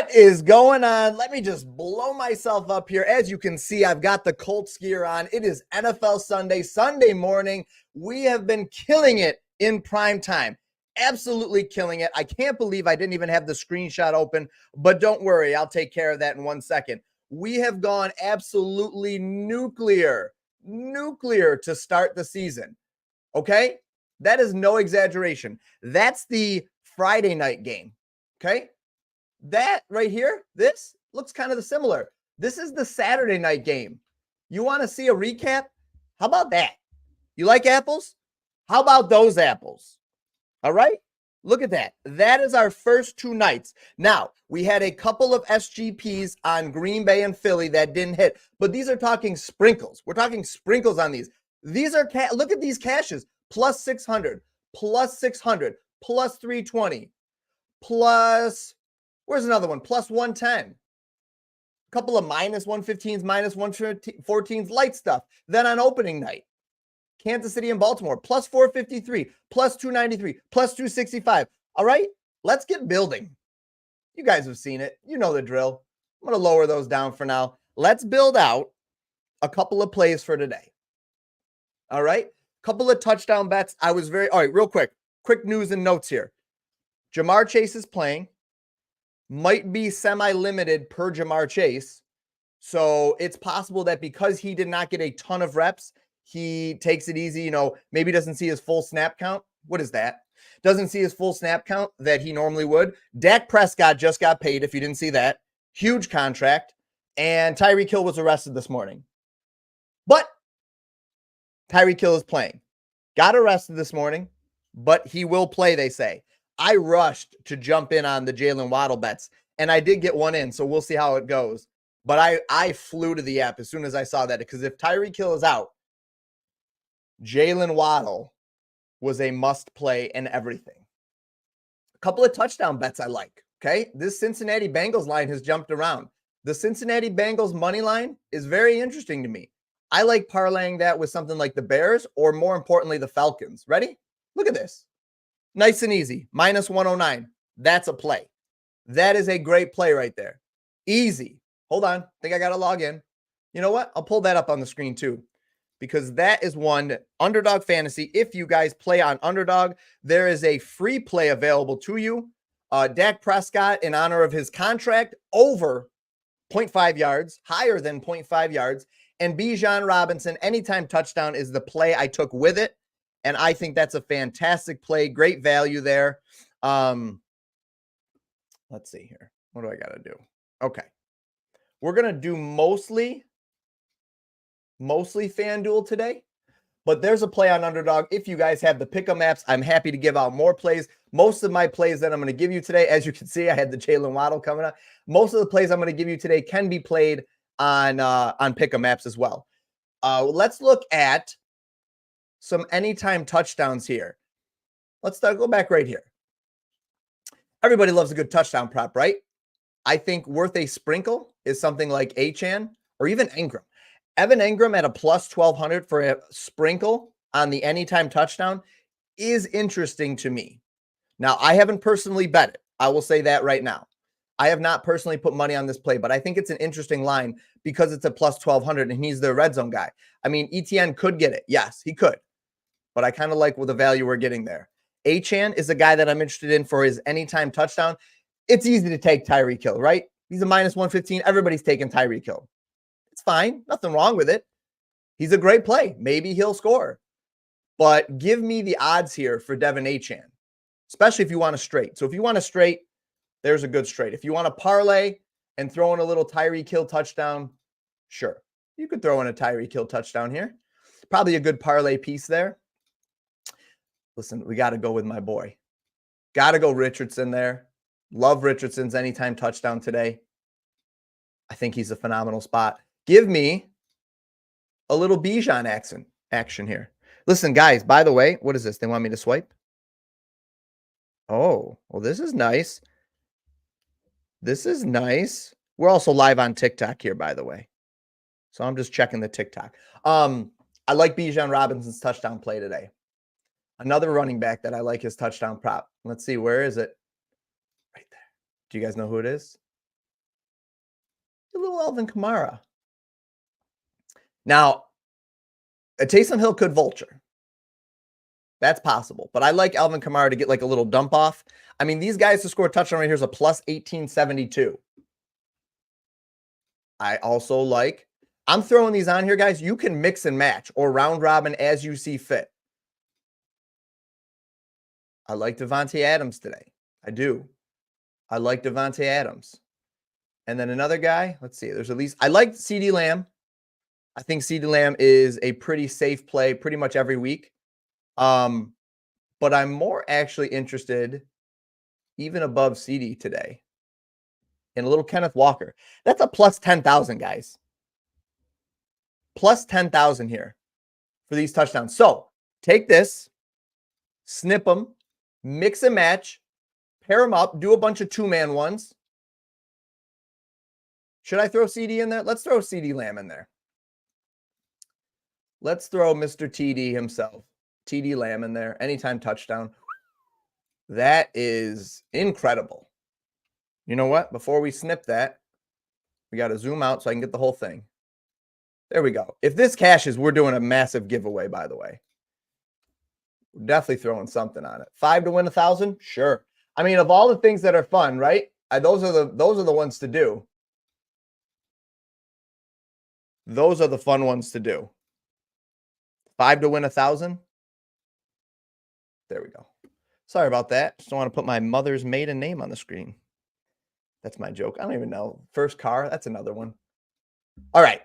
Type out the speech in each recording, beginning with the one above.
What is going on? Let me just blow myself up here. As you can see, I've got the Colts gear on. It is NFL Sunday, Sunday morning. We have been killing it in prime time. Absolutely killing it. I can't believe I didn't even have the screenshot open, but don't worry, I'll take care of that in 1 second. We have gone absolutely nuclear to start the season. Okay? That is no exaggeration. That's the Friday night game. Okay? That right here, this looks kind of the similar. This is the Saturday night game. You want to see a recap? How about that? You like apples? How about those apples? All right. Look at that. That is our first 2 nights. Now, we had a couple of SGPs on Green Bay and Philly that didn't hit, but these are talking sprinkles. We're talking sprinkles on these. These are, look at these cashes. Plus 600, plus 600, plus 320, plus... Where's another one? Plus 110. A couple of minus 115s, minus 114s, light stuff. Then on opening night, Kansas City and Baltimore, plus 453, plus 293, plus 265. All right, let's get building. You guys have seen it. You know the drill. I'm going to lower those down for now. Let's build out a couple of plays for today. All right, couple of touchdown bets. All right, real quick news and notes here. Jamar Chase is playing. Might be semi-limited per Jamar Chase. So it's possible that because he did not get a ton of reps, he takes it easy, maybe doesn't see his full snap count. What is that? Doesn't see his full snap count that he normally would. Dak Prescott just got paid, if you didn't see that. Huge contract. And Tyreek Hill was arrested this morning. But Tyreek Hill is playing. Got arrested this morning, but he will play, they say. I rushed to jump in on the Jalen Waddle bets, and I did get one in, so we'll see how it goes. But I flew to the app as soon as I saw that, because if Tyreek Hill is out, Jalen Waddle was a must-play and everything. A couple of touchdown bets I like, okay? This Cincinnati Bengals line has jumped around. The Cincinnati Bengals money line is very interesting to me. I like parlaying that with something like the Bears, or more importantly, the Falcons. Ready? Look at this. Nice and easy. Minus 109. That's a play. That is a great play right there. Easy. Hold on. I think I got to log in. You know what? I'll pull that up on the screen too, because that is one Underdog Fantasy. If you guys play on Underdog, there is a free play available to you. Dak Prescott, in honor of his contract, over 0.5 yards, higher than 0.5 yards. And Bijan Robinson, anytime touchdown, is the play I took with it. And I think that's a fantastic play. Great value there. Let's see here. What do I got to do? Okay. We're going to do mostly FanDuel today. But there's a play on Underdog. If you guys have the pick'em apps, I'm happy to give out more plays. Most of my plays that I'm going to give you today, as you can see, I had the Jalen Waddle coming up. Most of the plays I'm going to give you today can be played on pick'em apps as well. Let's look at some anytime touchdowns here. Let's go back right here. Everybody loves a good touchdown prop, right? I think worth a sprinkle is something like Achane or even Engram. Evan Engram at a plus 1,200 for a sprinkle on the anytime touchdown is interesting to me. Now, I haven't personally bet it. I will say that right now. I have not personally put money on this play, but I think it's an interesting line because it's a plus 1,200 and he's the red zone guy. I mean, ETN could get it. Yes, he could. But I kind of like the value we're getting there. Achane is a guy that I'm interested in for his anytime touchdown. It's easy to take Tyreek Hill, right? He's a minus 115. Everybody's taking Tyreek Hill. It's fine. Nothing wrong with it. He's a great play. Maybe he'll score. But give me the odds here for Devin Achane, especially if you want a straight. So if you want a straight, there's a good straight. If you want to parlay and throw in a little Tyreek Hill touchdown, sure. You could throw in a Tyreek Hill touchdown here. Probably a good parlay piece there. Listen, we got to go with my boy. Got to go Richardson there. Love Richardson's anytime touchdown today. I think he's a phenomenal spot. Give me a little Bijan action here. Listen, guys, by the way, what is this? They want me to swipe? Oh, well, this is nice. This is nice. We're also live on TikTok here, by the way. So I'm just checking the TikTok. I like Bijan Robinson's touchdown play today. Another running back that I like his touchdown prop. Let's see, where is it? Right there. Do you guys know who it is? A little Alvin Kamara. Now, a Taysom Hill could vulture. That's possible. But I like Alvin Kamara to get like a little dump off. I mean, these guys to score a touchdown right here is a plus 1872. I also like, I'm throwing these on here, guys. You can mix and match or round robin as you see fit. I like Devontae Adams today. I do. I like Devontae Adams. And then another guy, let's see, there's at least, I like CeeDee Lamb. I think CeeDee Lamb is a pretty safe play pretty much every week. But I'm more actually interested, even above CeeDee today, in a little Kenneth Walker. That's a plus 10,000, guys. Plus 10,000 here for these touchdowns. So take this, snip them, mix and match, pair them up, do a bunch of two-man ones. Should I throw CeeDee in there? Let's throw CeeDee Lamb in there. Let's throw Mr. TD himself, TD Lamb in there. Anytime touchdown. That is incredible. You know what? Before we snip that, we got to zoom out so I can get the whole thing. There we go. If this cashes, we're doing a massive giveaway, by the way. We're definitely throwing something on it. 5 to win 1,000? Sure. I mean, of all the things that are fun, right? Those are the ones to do. Those are the fun ones to do. 5 to win 1,000? There we go. Sorry about that. Just don't want to put my mother's maiden name on the screen. That's my joke. I don't even know. First car, that's another one. All right.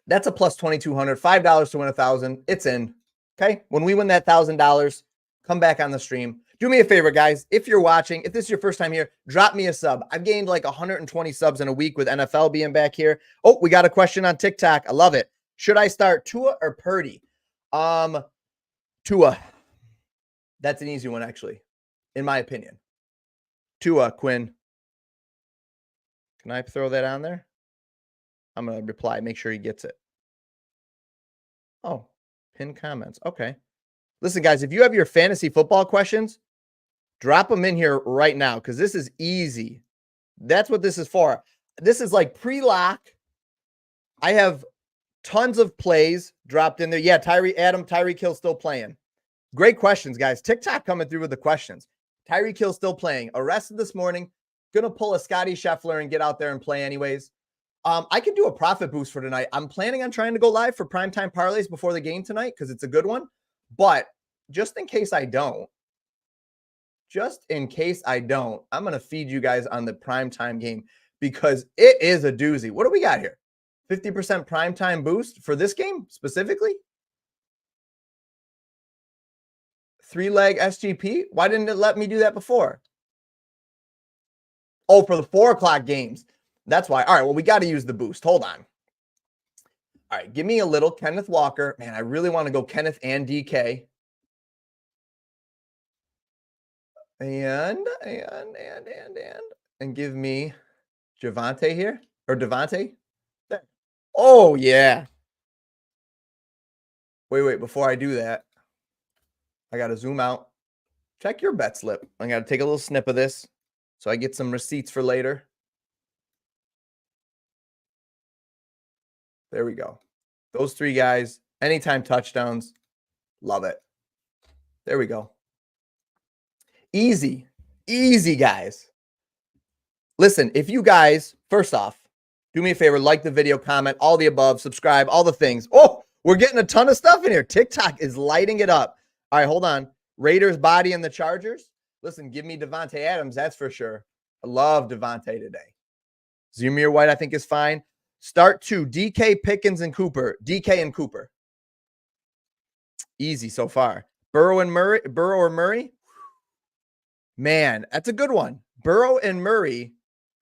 That's a plus 2,200. $5 to win 1,000. It's in. Okay. When we win that $1,000, come back on the stream. Do me a favor, guys. If you're watching, if this is your first time here, drop me a sub. I've gained like 120 subs in a week with NFL being back here. Oh, we got a question on TikTok. I love it. Should I start Tua or Purdy? Tua. That's an easy one, actually, in my opinion. Tua, Quinn. Can I throw that on there? I'm going to reply. Make sure he gets it. Oh, pin comments. Okay. Listen, guys, if you have your fantasy football questions, drop them in here right now because this is easy. That's what this is for. This is like pre-lock. I have tons of plays dropped in there. Yeah, Tyreek Hill still playing. Great questions, guys. TikTok coming through with the questions. Tyreek Hill still playing. Arrested this morning. Going to pull a Scotty Scheffler and get out there and play anyways. I can do a profit boost for tonight. I'm planning on trying to go live for primetime parlays before the game tonight because it's a good one. But just in case I don't, I'm going to feed you guys on the primetime game because it is a doozy. What do we got here? 50% primetime boost for this game specifically? 3-leg SGP? Why didn't it let me do that before? Oh, for the 4 o'clock games. That's why. All right, well, we got to use the boost. Hold on. All right, give me a little Kenneth Walker. Man, I really want to go Kenneth and DK. And give me Javante here. Or Devontae. There. Oh, yeah. Wait. Before I do that, I got to zoom out. Check your bet slip. I got to take a little snip of this so I get some receipts for later. There we go. Those 3 guys, anytime touchdowns. Love it. There we go. Easy, guys. Listen, if you guys, first off, do me a favor, like the video, comment, all the above, subscribe, all the things. Oh, we're getting a ton of stuff in here. TikTok is lighting it up. All right, hold on. Raiders body and the Chargers. Listen, give me Devontae Adams, that's for sure. I love Devontae today. Zamir White, I think, is fine. Start 2, DK, Pickens, and Cooper. DK and Cooper. Easy so far. Burrow or Murray? Man, that's a good one. Burrow and Murray.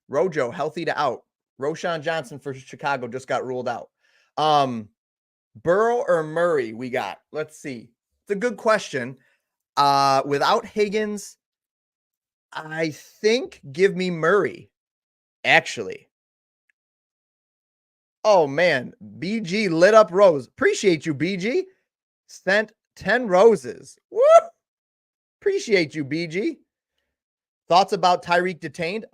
Rojo, healthy to out. Roshan Johnson for Chicago just got ruled out. Burrow or Murray we got? Let's see. It's a good question. Without Higgins, I think give me Murray, actually. Oh, man. BG lit up Rose. Appreciate you, BG. Sent 10 roses. Woo! Appreciate you, BG. Thoughts about Tyreek detained?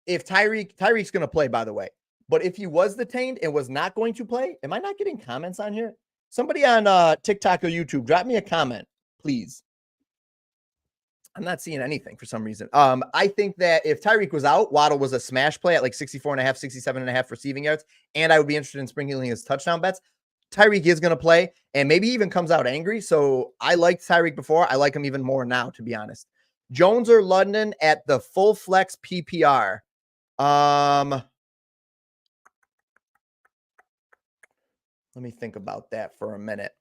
if Tyreek's going to play, by the way, but if he was detained and was not going to play, am I not getting comments on here? Somebody on TikTok or YouTube, drop me a comment, please. I'm not seeing anything for some reason. I think that if Tyreek was out, Waddle was a smash play at like 64.5, 67.5 receiving yards, and I would be interested in sprinkling his touchdown bets. Tyreek is going to play and maybe even comes out angry. So I liked Tyreek before. I like him even more now, to be honest. Jones or London at the full flex PPR. Let me think about that for a minute.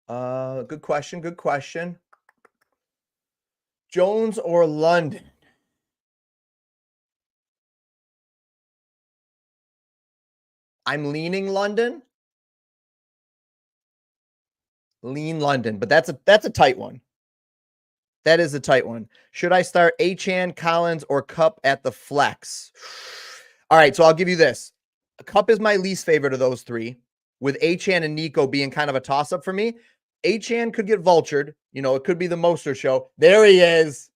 Good question. Good question. Jones or London? I'm leaning London. Lean London, but that's a tight one. That is a tight one. Should I start Achane, Collins, or Cup at the flex? All right, so I'll give you this. Cup is my least favorite of those three, with Achane and Nico being kind of a toss-up for me. Achane could get vultured. You know, it could be the Mostert show. There he is.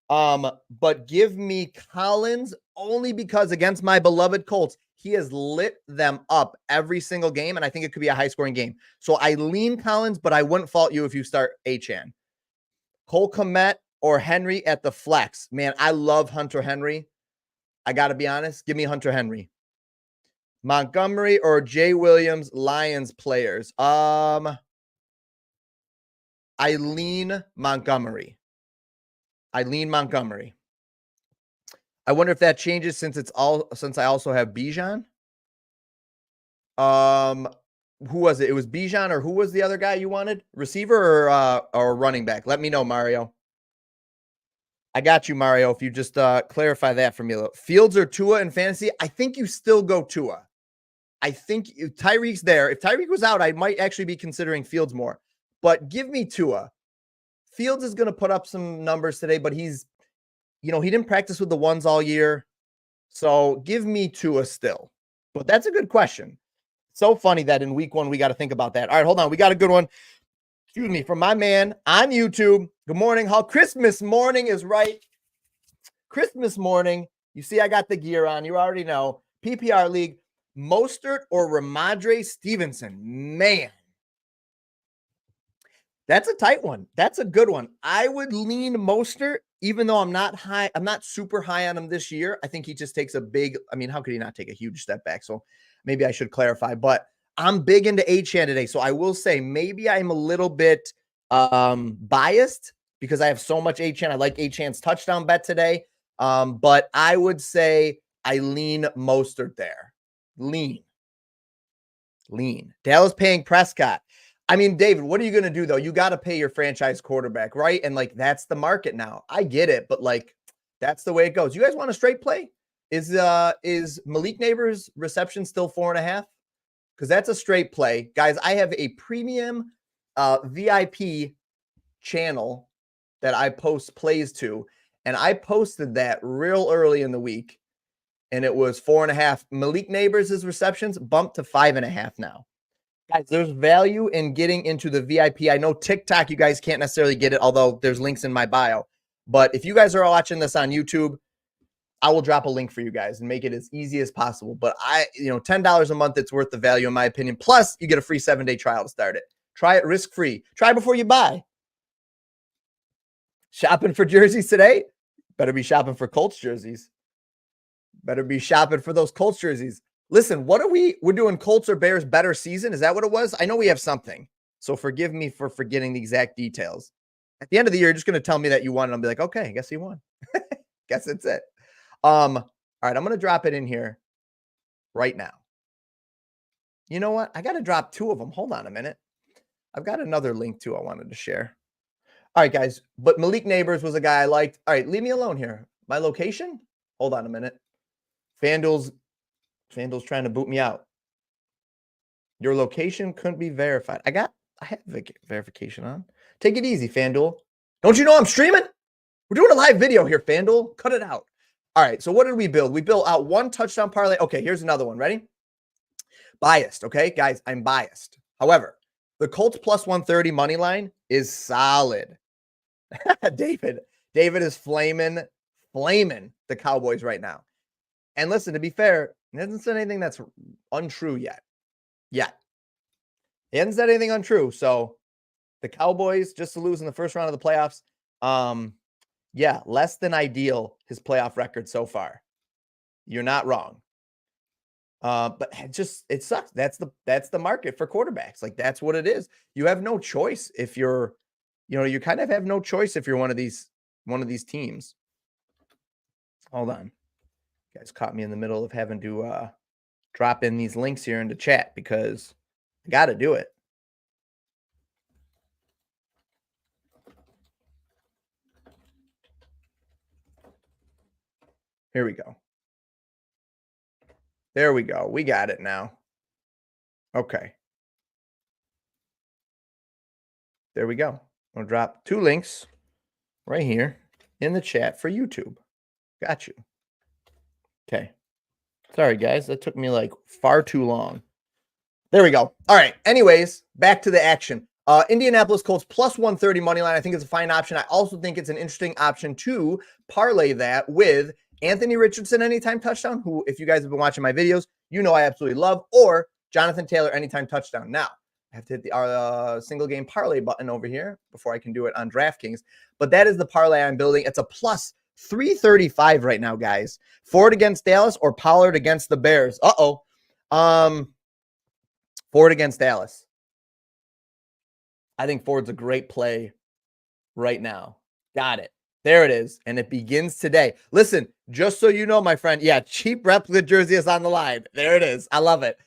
But give me Collins only because against my beloved Colts, he has lit them up every single game, and I think it could be a high-scoring game. So I lean Collins, but I wouldn't fault you if you start Achane. Cole Kmet or Henry at the flex. Man, I love Hunter Henry. I got to be honest. Give me Hunter Henry. Montgomery or Jay Williams, Lions players. I lean Montgomery. I wonder if that changes since I also have Bijan. Who was it? It was Bijan, or who was the other guy you wanted? Receiver or running back? Let me know, Mario. I got you, Mario. If you just clarify that for me a little. Fields or Tua in fantasy? I think you still go Tua. I think Tyreek's there. If Tyreek was out, I might actually be considering Fields more. But give me Tua. Fields is going to put up some numbers today, but he didn't practice with the ones all year. So give me Tua still. But that's a good question. So funny that in week one, we got to think about that. All right, hold on. We got a good one. Excuse me, from my man on YouTube. Good morning. How Christmas morning is right. Christmas morning. You see, I got the gear on. You already know. PPR League. Mostert or Ramondre Stevenson? Man, that's a tight one. That's a good one. I would lean Mostert, even though I'm not super high on him this year. I think he just takes how could he not take a huge step back? So maybe I should clarify, but I'm big into Achane today. So I will say maybe I'm a little bit biased because I have so much Achane. I like Achane's touchdown bet today. But I would say I lean Mostert there. Lean. Dallas paying Prescott. I mean, David, what are you going to do, though? You got to pay your franchise quarterback, right? And, that's the market now. I get it, but, that's the way it goes. You guys want a straight play? Is Malik Neighbors' reception still 4.5? Because that's a straight play. Guys, I have a premium VIP channel that I post plays to, and I posted that real early in the week. And it was 4.5. Malik Neighbors' receptions bumped to 5.5 now. Guys, there's value in getting into the VIP. I know TikTok, you guys can't necessarily get it, although there's links in my bio. But if you guys are watching this on YouTube, I will drop a link for you guys and make it as easy as possible. But $10 a month, it's worth the value in my opinion. Plus, you get a free 7-day trial to start it. Try it risk-free. Try before you buy. Shopping for jerseys today? Better be shopping for Colts jerseys. Better be shopping for those Colts jerseys. Listen, we're doing Colts or Bears better season? Is that what it was? I know we have something. So forgive me for forgetting the exact details. At the end of the year, you're just going to tell me that you won, and I'll be like, okay, I guess you won. Guess that's it. All right, I'm going to drop it in here right now. You know what? I got to drop 2 of them. Hold on a minute. I've got another link too I wanted to share. All right, guys. But Malik Neighbors was a guy I liked. All right, leave me alone here. My location? Hold on a minute. FanDuel's trying to boot me out. Your location couldn't be verified. I have verification on. Take it easy, FanDuel. Don't you know I'm streaming? We're doing a live video here, FanDuel. Cut it out. All right, so what did we build? We built out 1 touchdown parlay. Okay, here's another one. Ready? Biased, okay? Guys, I'm biased. However, the Colts plus 130 money line is solid. David. David is flaming the Cowboys right now. And listen, to be fair, he hasn't said anything that's untrue yet. He hasn't said anything untrue. So the Cowboys, just to lose in the first round of the playoffs, yeah, less than ideal, his playoff record so far. You're not wrong. But it sucks. That's the market for quarterbacks. Like, that's what it is. You have no choice if you're, you kind of have no choice if you're one of these teams. Hold on. You guys caught me in the middle of having to drop in these links here into chat because I got to do it. Here we go. There we go. We got it now. Okay. There we go. I'll drop 2 links right here in the chat for YouTube. Got you. Okay. Sorry, guys. That took me like far too long. There we go. All right. Anyways, back to the action. Indianapolis Colts plus 130 money line. I think it's a fine option. I also think it's an interesting option to parlay that with Anthony Richardson anytime touchdown, who, if you guys have been watching my videos, you know I absolutely love, or Jonathan Taylor anytime touchdown. Now, I have to hit the single game parlay button over here before I can do it on DraftKings. But that is the parlay I'm building. It's a plus 335 right now, guys. Ford against Dallas or Pollard against the Bears. Ford against Dallas. I think Ford's a great play right now. Got it. There it is. And it begins today. Listen, just so you know, my friend, yeah, cheap replica jersey is on the line. There it is. I love it.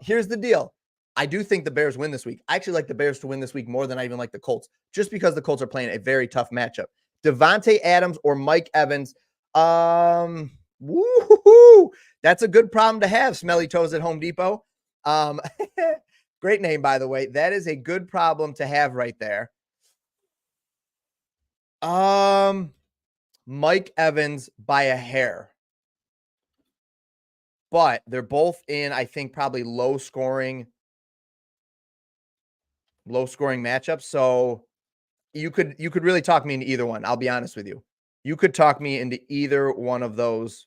Here's the deal. I do think the Bears win this week. I actually like the Bears to win this week more than I even like the Colts, just because the Colts are playing a very tough matchup. Devontae Adams or Mike Evans. Woo-hoo-hoo. That's a good problem to have, Smelly Toes at Home Depot. Great name, by the way. That is a good problem to have right there. Mike Evans by a hair. But they're both in, I think, probably low scoring matchups. So you could really talk me into either one. I'll be honest with you. You could talk me into either one of those,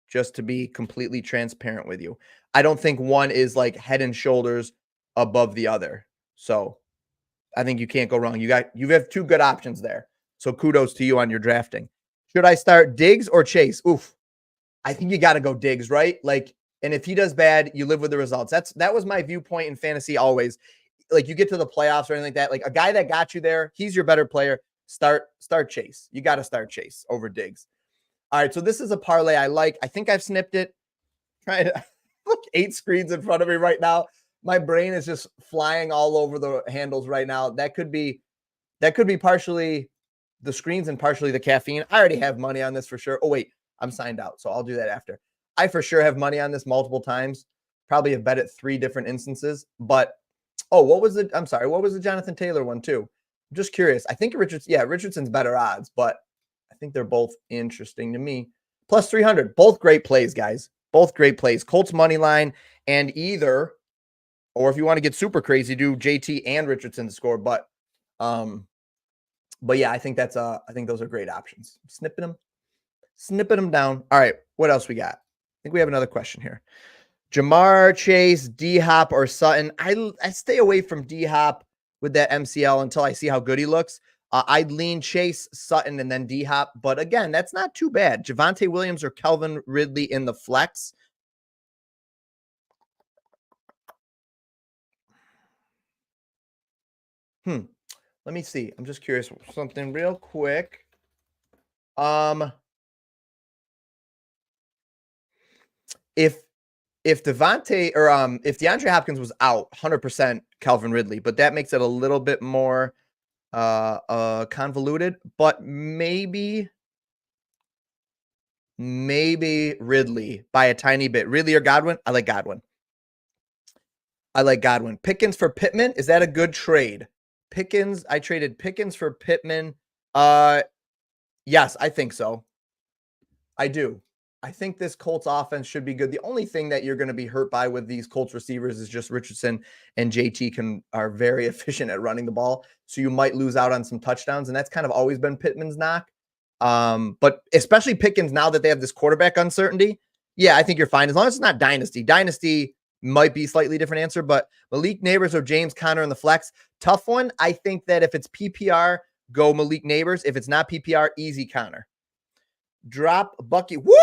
just to be completely transparent with you. I don't think one is like head and shoulders above the other. So I think you can't go wrong. You have 2 good options there. So kudos to you on your drafting. Should I start Diggs or Chase? Oof. I think you got to go Diggs, right? Like, and if he does bad, you live with the results. That was my viewpoint in fantasy always. Like, you get to the playoffs or anything like that, like a guy that got you there, he's your better player. Start Chase. You got to start Chase over Diggs. All right, so this is a parlay I like. I think I've snipped it. Trying to look, 8 screens in front of me right now. My brain is just flying all over the handles right now. That could be partially the screens and partially the caffeine. I already have money on this for sure. Oh, wait, I'm signed out, so I'll do that after. I for sure have money on this multiple times. Probably have bet at 3 different instances. But, what was the Jonathan Taylor one too? I'm just curious. I think Richardson's better odds, but I think they're both interesting to me. Plus 300. Both great plays, guys. Both great plays. Colts money line and either, or if you want to get super crazy, do JT and Richardson to score. But yeah, I think those are great options. Snipping them down. All right, what else we got? I think we have another question here. Jamar Chase, D-Hop, or Sutton. I stay away from D-Hop with that MCL until I see how good he looks. I'd lean Chase, Sutton, and then D-Hop. But again, that's not too bad. Javonte Williams or Calvin Ridley in the flex. Let me see. I'm just curious. Something real quick. If Devontae or if DeAndre Hopkins was out, 100% Calvin Ridley, but that makes it a little bit more convoluted. But maybe Ridley by a tiny bit. Ridley or Godwin? I like Godwin. Pickens for Pittman, is that a good trade? Pickens, I traded Pickens for Pittman. Yes, I think so. I do. I think this Colts offense should be good. The only thing that you're going to be hurt by with these Colts receivers is just Richardson and JT are very efficient at running the ball. So you might lose out on some touchdowns. And that's kind of always been Pittman's knock. But especially Pickens, now that they have this quarterback uncertainty, yeah, I think you're fine. As long as it's not dynasty. Dynasty might be a slightly different answer, but Malik Neighbors or James Conner in the flex, tough one. I think that if it's PPR, go Malik Neighbors. If it's not PPR, easy Conner. Drop Bucky. Woo!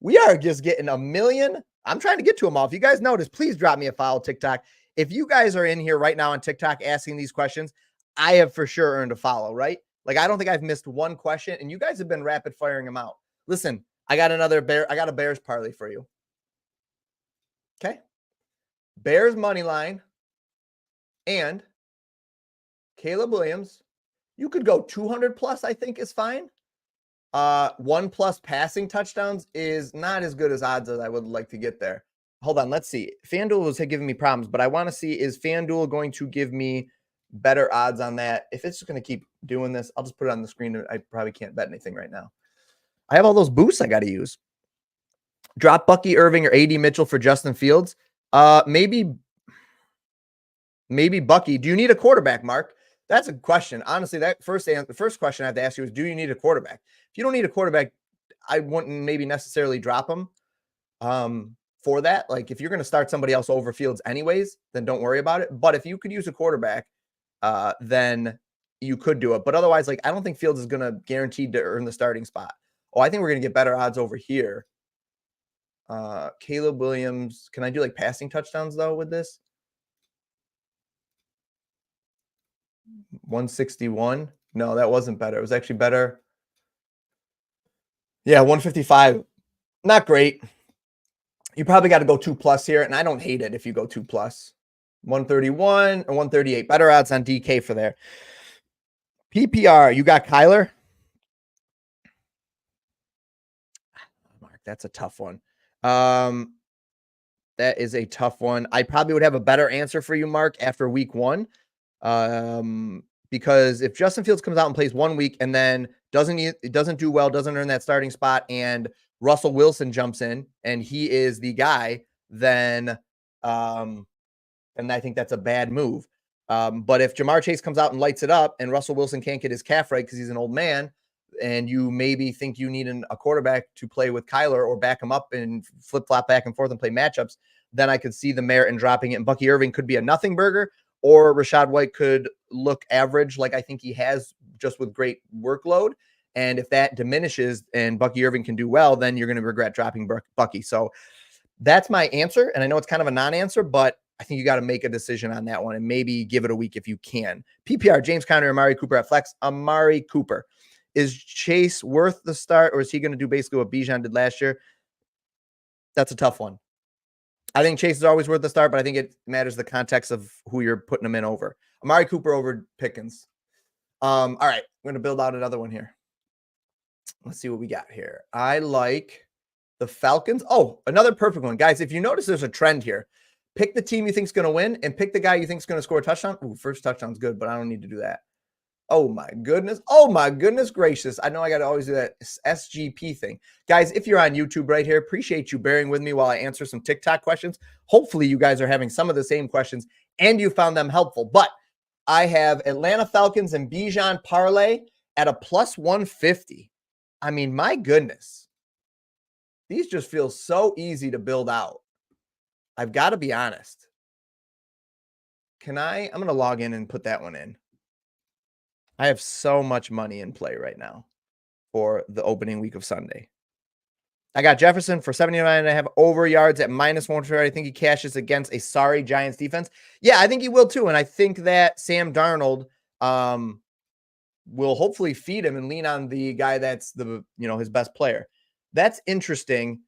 We are just getting a million. I'm trying to get to them all. If you guys notice, please drop me a follow TikTok. If you guys are in here right now on TikTok asking these questions, I have for sure earned a follow, right? Like, I don't think I've missed one question, and you guys have been rapid firing them out. Listen, I got a Bears parlay for you. Okay. Bears money line and Caleb Williams. You could go 200 plus, I think is fine. 1+ passing touchdowns is not as good as odds as I would like to get there. Hold on, let's see. FanDuel was giving me problems, but I want to see, is FanDuel going to give me better odds on that? If it's just going to keep doing this, I'll just put it on the screen. I probably can't bet anything right now. I have all those boosts I got to use. Drop Bucky Irving or AD Mitchell for Justin Fields. Maybe Bucky. Do you need a quarterback, Mark? That's a question. Honestly, the first question I have to ask you is, do you need a quarterback? If you don't need a quarterback, I wouldn't maybe necessarily drop him for that. Like, if you're going to start somebody else over Fields anyways, then don't worry about it. But if you could use a quarterback, then you could do it. But otherwise, like, I don't think Fields is going to guaranteed to earn the starting spot. Oh, I think we're going to get better odds over here. Caleb Williams. Can I do like passing touchdowns though with this? 161. No, that wasn't better. It was actually better. Yeah, 155. Not great. You probably got to go 2+ here, and I don't hate it if you go 2+. 131 or 138. Better odds on DK for there. PPR, you got Kyler. Mark, that's a tough one. That is a tough one. I probably would have a better answer for you, Mark, after week 1. Because if Justin Fields comes out and plays 1 week and then doesn't do well, doesn't earn that starting spot, and Russell Wilson jumps in and he is the guy, then I think that's a bad move. But if Jamar Chase comes out and lights it up and Russell Wilson can't get his calf right because he's an old man, and you maybe think you need a quarterback to play with Kyler or back him up and flip-flop back and forth and play matchups, then I could see the merit in dropping it. And Bucky Irving could be a nothing burger, or Rachaad White could look average like I think he has, just with great workload. And if that diminishes and Bucky Irving can do well, then you're going to regret dropping Bucky. So that's my answer. And I know it's kind of a non-answer, but I think you got to make a decision on that one and maybe give it a week if you can. PPR, James Conner, Amari Cooper at flex. Amari Cooper. Is Chase worth the start, or is he going to do basically what Bijan did last year? That's a tough one. I think Chase is always worth the start, but I think it matters the context of who you're putting him in over. Amari Cooper over Pickens. All right, I'm going to build out another one here. Let's see what we got here. I like the Falcons. Oh, another perfect one. Guys, if you notice, there's a trend here. Pick the team you think is going to win and pick the guy you think is going to score a touchdown. Ooh, first touchdown's good, but I don't need to do that. Oh my goodness. Oh my goodness gracious. I know I got to always do that SGP thing. Guys, if you're on YouTube right here, appreciate you bearing with me while I answer some TikTok questions. Hopefully you guys are having some of the same questions and you found them helpful. But I have Atlanta Falcons and Bijan parlay at a +150. I mean, my goodness. These just feel so easy to build out. I've got to be honest. I'm going to log in and put that one in. I have so much money in play right now for the opening week of Sunday. I got Jefferson for 79, and I have over yards at -140. I think he cashes against a sorry Giants defense. Yeah, I think he will too. And I think that Sam Darnold will hopefully feed him and lean on the guy that's his best player. That's interesting.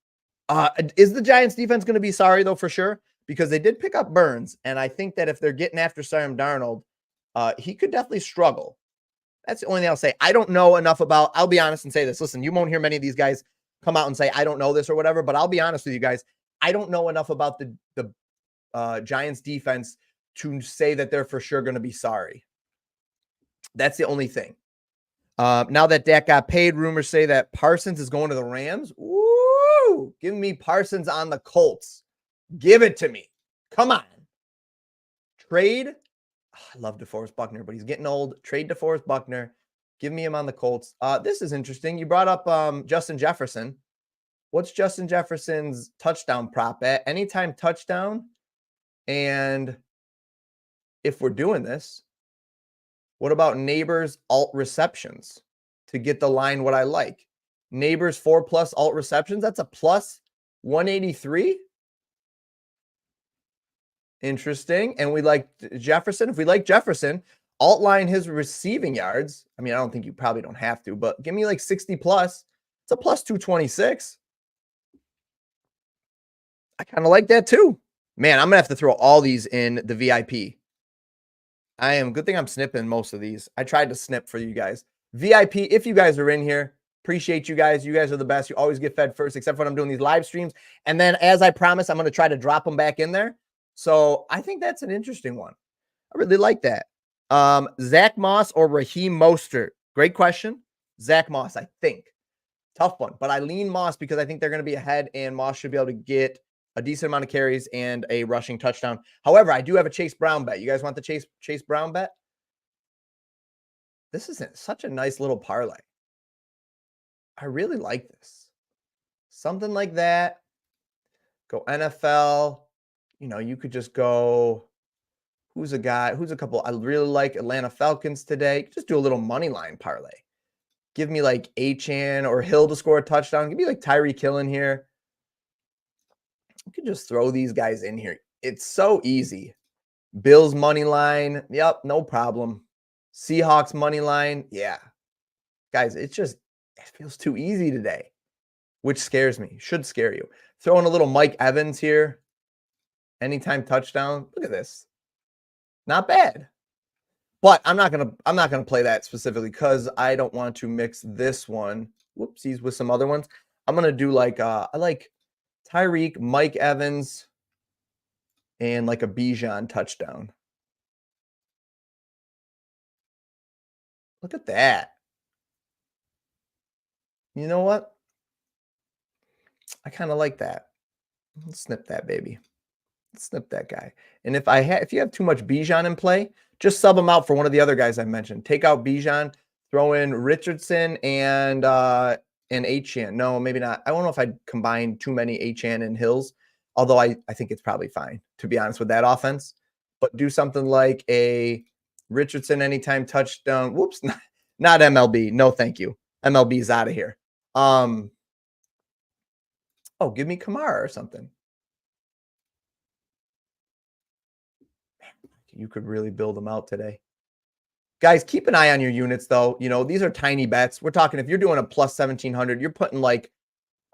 Is the Giants defense going to be sorry though, for sure? Because they did pick up Burns. And I think that if they're getting after Sam Darnold, he could definitely struggle. That's the only thing I'll say. I don't know enough about, I'll be honest and say this. Listen, you won't hear many of these guys come out and say, I don't know this or whatever, but I'll be honest with you guys. I don't know enough about the Giants defense to say that they're for sure going to be sorry. That's the only thing. Now that Dak got paid, rumors say that Parsons is going to the Rams. Woo! too. Give me Parsons on the Colts. Give it to me. Come on. Trade. I love DeForest Buckner, but he's getting old. Trade DeForest Buckner. Give me him on the Colts. This is interesting. You brought up Justin Jefferson. What's Justin Jefferson's touchdown prop at? Anytime touchdown. And if we're doing this, what about Neighbors alt receptions to get the line what I like? Neighbors 4+ alt receptions. That's a plus 183. Interesting. And we like Jefferson. If we like Jefferson, alt line his receiving yards. I mean, I don't think you probably don't have to, but give me like 60+. It's a plus 226. I kind of like that too. Man, I'm going to have to throw all these in the VIP. Good thing I'm snipping most of these. I tried to snip for you guys. VIP, if you guys are in here, appreciate you guys. You guys are the best. You always get fed first, except for when I'm doing these live streams. And then, as I promised, I'm going to try to drop them back in there. So I think that's an interesting one. I really like that. Zach Moss or Raheem Mostert? Great question. Zach Moss, I think. Tough one. But I lean Moss because I think they're going to be ahead, and Moss should be able to get a decent amount of carries and a rushing touchdown. However, I do have a Chase Brown bet. You guys want the Chase Brown bet? This is such a nice little parlay. I really like this. Something like that. Go NFL. You know, you could just go, who's a couple? I really like Atlanta Falcons today. Just do a little money line parlay. Give me like Achane or Hill to score a touchdown. Give me like Tyreek Hill in here. You can just throw these guys in here. It's so easy. Bills money line. Yep, no problem. Seahawks money line. Yeah. Guys, it feels too easy today, which scares me. Should scare you. Throw in a little Mike Evans here. Anytime touchdown. Look at this. Not bad. But I'm not gonna play that specifically because I don't want to mix this one. Whoopsies with some other ones. I'm gonna do like I like Tyreek, Mike Evans, and like a Bijan touchdown. Look at that. You know what? I kind of like that. Let's snip that baby. Let's snip that guy. And if you have too much Bijan in play, just sub him out for one of the other guys I mentioned. Take out Bijan, throw in Richardson and Achane. No, maybe not. I don't know if I'd combine too many Achane and Hills, although I think it's probably fine, to be honest, with that offense. But do something like a Richardson anytime touchdown. Whoops, not MLB. No, thank you. MLB's out of here. Oh, give me Kamara or something. You could really build them out today. Guys, keep an eye on your units, though. You know, these are tiny bets. We're talking if you're doing a plus 1,700, you're putting like,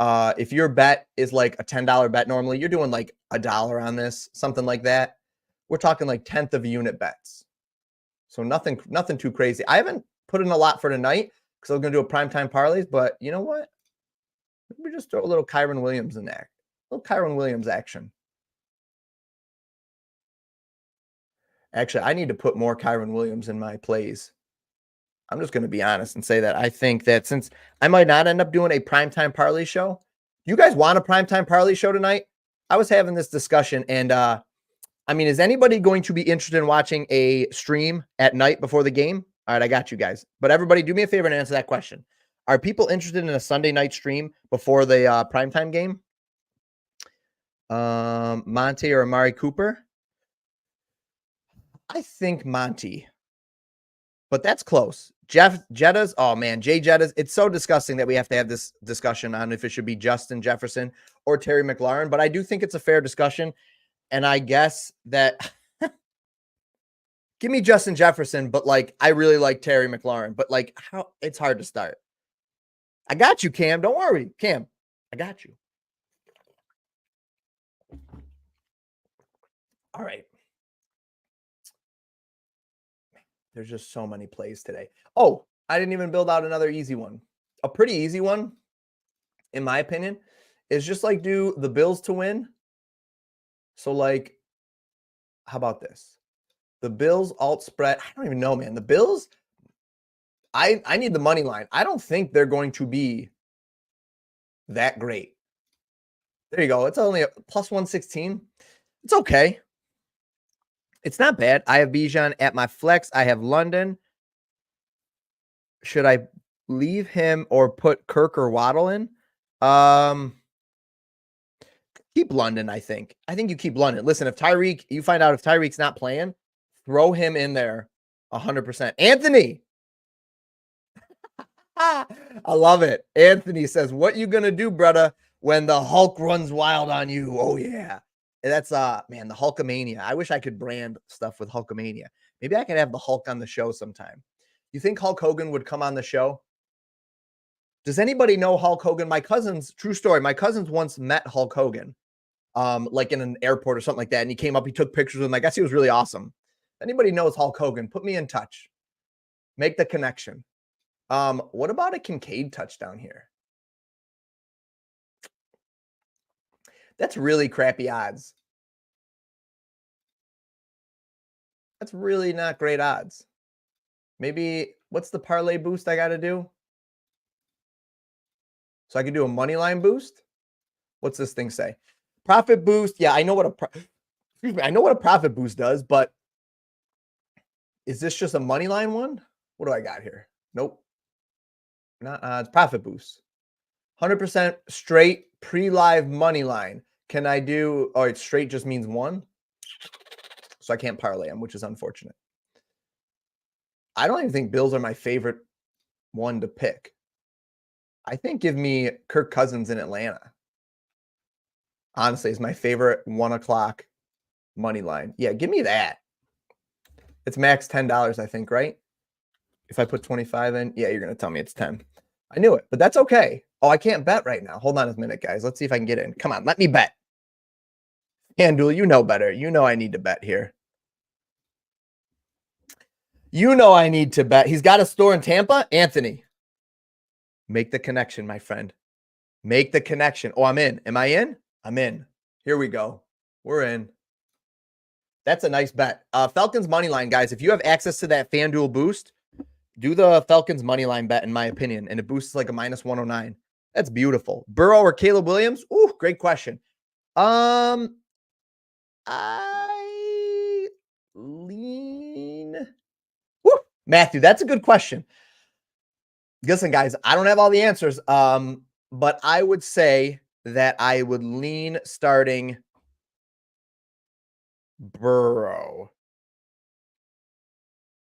if your bet is like a $10 bet normally, you're doing like $1 on this, something like that. We're talking like 1/10 of a unit bets. So nothing too crazy. I haven't put in a lot for tonight because I was going to do a primetime parlays, but you know what? We just throw a little Kyron Williams in there. A little Kyron Williams action. Actually, I need to put more Kyron Williams in my plays. I'm just going to be honest and say that I think that since I might not end up doing a primetime parlay show, you guys want a primetime parlay show tonight? I was having this discussion, and I mean, is anybody going to be interested in watching a stream at night before the game? All right, I got you guys. But everybody, do me a favor and answer that question. Are people interested in a Sunday night stream before the primetime game? Monty or Amari Cooper? I think Monty, but that's close. Jettas, oh man, Jay Jettas. It's so disgusting that we have to have this discussion on if it should be Justin Jefferson or Terry McLaurin, but I do think it's a fair discussion. And I guess that give me Justin Jefferson, but like I really like Terry McLaurin, but like how it's hard to start. I got you, Cam. Don't worry, Cam. I got you. All right. There's just so many plays today. Oh, I didn't even build out another easy one. A pretty easy one, in my opinion, is just like do the Bills to win. So like, how about this? The Bills alt spread. I don't even know, man. The Bills, I need the money line. I don't think they're going to be that great. There you go. It's only a plus 116. It's okay. It's not bad. I have Bijan at my flex. I have London. Should I leave him or put Kirk or Waddle in? Keep London, I think. I think you keep London. Listen, if you find out if Tyreek's not playing, throw him in there 100%. Anthony. I love it. Anthony says, what you going to do, brother, when the Hulk runs wild on you? Oh, yeah. That's, man, the Hulkamania. I wish I could brand stuff with Hulkamania. Maybe I could have the Hulk on the show sometime. You think Hulk Hogan would come on the show? Does anybody know Hulk Hogan? True story, my cousins once met Hulk Hogan, like in an airport or something like that. And he came up, he took pictures with him. I guess he was really awesome. If anybody knows Hulk Hogan, put me in touch. Make the connection. What about a Kincaid touchdown here? That's really crappy odds. That's really not great odds. Maybe, what's the parlay boost I got to do? So I can do a money line boost. What's this thing say? Profit boost. Yeah, I know what a profit boost does, but is this just a money line one? What do I got here? Nope. Not odds. Profit boost. 100% straight pre-live money line. Can I do? Oh, it's straight just means one. So I can't parlay them, which is unfortunate. I don't even think Bills are my favorite one to pick. I think give me Kirk Cousins in Atlanta. Honestly, is my favorite 1 o'clock money line. Yeah, give me that. It's max $10, I think, right? If I put 25 in, yeah, you're going to tell me it's 10. I knew it, but that's okay. Oh, I can't bet right now. Hold on a minute, guys. Let's see if I can get in. Come on, let me bet. FanDuel, you know better. You know I need to bet here. You know I need to bet. He's got a store in Tampa. Anthony, make the connection, my friend. Make the connection. Oh, I'm in. Am I in? I'm in. Here we go. We're in. That's a nice bet. Falcons money line, guys. If you have access to that FanDuel boost, do the Falcons money line bet, in my opinion, and it boosts like a minus 109. That's beautiful. Burrow or Caleb Williams? Ooh, great question. I lean. Woo, Matthew, that's a good question. Listen, guys, I don't have all the answers, but I would say that I would lean starting Burrow.